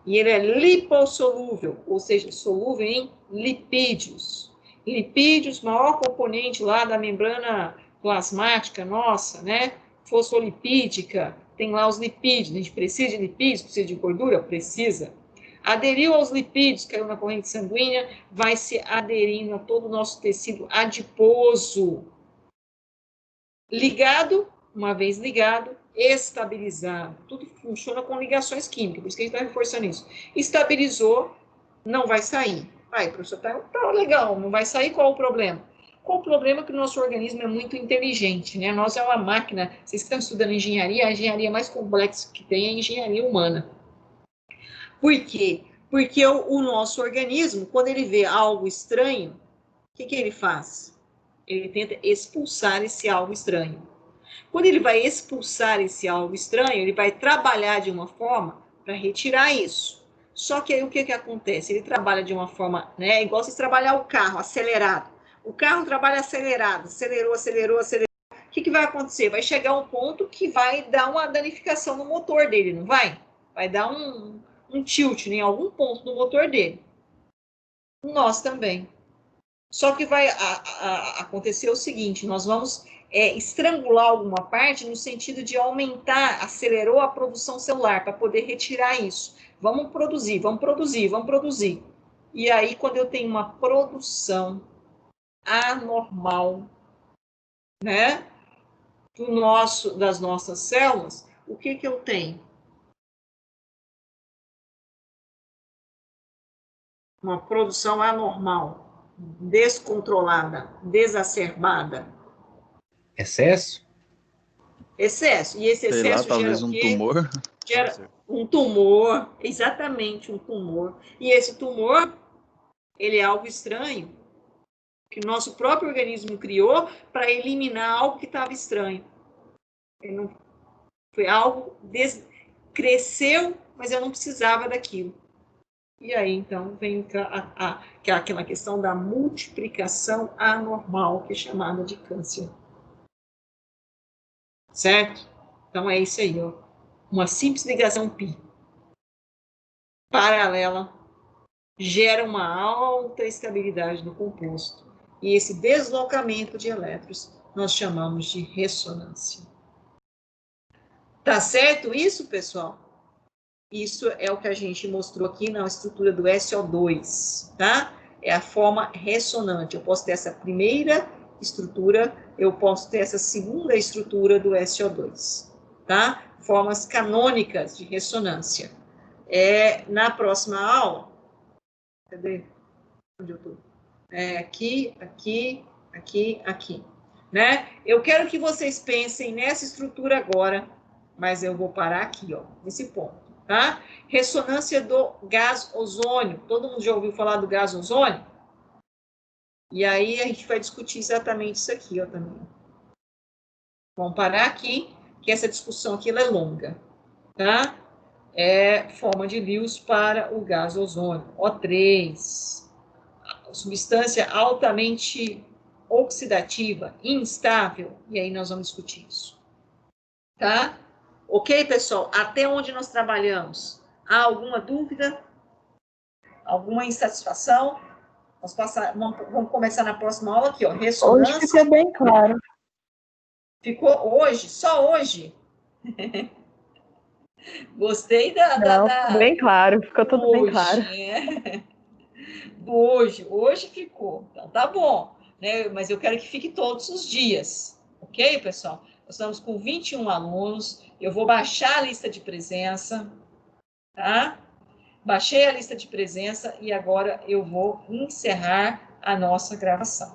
E ele é lipossolúvel, ou seja, solúvel em lipídios. Lipídios, maior componente lá da membrana plasmática nossa, né? Fosfolipídica, tem lá os lipídios. A gente precisa de lipídios, precisa de gordura? Precisa. Aderiu aos lipídios, caiu na corrente sanguínea, vai se aderindo a todo o nosso tecido adiposo. Ligado, uma vez ligado, estabilizado. Tudo funciona com ligações químicas, por isso que a gente está reforçando isso. Estabilizou, não vai sair. Aí, professor, tá legal, não vai sair, qual o problema? Qual o problema? Que o nosso organismo é muito inteligente, né? Nós é uma máquina, vocês que estão estudando engenharia, a engenharia mais complexa que tem é a engenharia humana. Por quê? Porque o nosso organismo, quando ele vê algo estranho, o que ele faz? Ele tenta expulsar esse algo estranho. Quando ele vai expulsar esse algo estranho, ele vai trabalhar de uma forma para retirar isso. Só que aí o que acontece? Ele trabalha de uma forma, né? Igual se trabalhar o carro acelerado. O carro trabalha acelerado, acelerou. O que vai acontecer? Vai chegar um ponto que vai dar uma danificação no motor dele, não vai? Vai dar um tilt em algum ponto do motor dele. Nós também. Só que vai acontecer o seguinte, nós vamos estrangular alguma parte no sentido de aumentar, acelerou a produção celular para poder retirar isso. Vamos produzir. E aí, quando eu tenho uma produção anormal, né, das nossas células, o que eu tenho? Uma produção anormal, descontrolada, desacerbada. Excesso? Excesso. E esse excesso Sei lá, gera talvez um tumor. Gera um tumor, exatamente um tumor. E esse tumor, ele é algo estranho, que o nosso próprio organismo criou para eliminar algo que estava estranho. Ele não, foi algo, cresceu, mas eu não precisava daquilo. E aí, então, vem aquela questão da multiplicação anormal, que é chamada de câncer. Certo? Então, é isso aí, ó. Uma simples ligação π paralela gera uma alta estabilidade do composto. E esse deslocamento de elétrons nós chamamos de ressonância. Tá certo isso, pessoal? Isso é o que a gente mostrou aqui na estrutura do SO2, tá? É a forma ressonante. Eu posso ter essa primeira estrutura, eu posso ter essa segunda estrutura do SO2, tá? Formas canônicas de ressonância. Na próxima aula, cadê? Onde eu tô? Aqui, aqui, aqui, aqui. Né? Eu quero que vocês pensem nessa estrutura agora, mas eu vou parar aqui, ó, nesse ponto, tá? Ressonância do gás ozônio. Todo mundo já ouviu falar do gás ozônio? E aí a gente vai discutir exatamente isso aqui, ó, também. Vamos parar aqui, que essa discussão aqui ela é longa, tá? É forma de Lewis para o gás ozônio. O3, substância altamente oxidativa, instável, e aí nós vamos discutir isso. Tá? Ok, pessoal? Até onde nós trabalhamos? Há alguma dúvida? Alguma insatisfação? Vamos começar na próxima aula aqui, ó. Ressonância. Hoje ficou bem claro. Ficou hoje? Só hoje? Gostei Ficou bem claro, ficou tudo hoje, bem claro. Né? Hoje ficou. Então tá bom, né? Mas eu quero que fique todos os dias, ok, pessoal? Nós estamos com 21 alunos, eu vou baixar a lista de presença, tá? Baixei a lista de presença e agora eu vou encerrar a nossa gravação.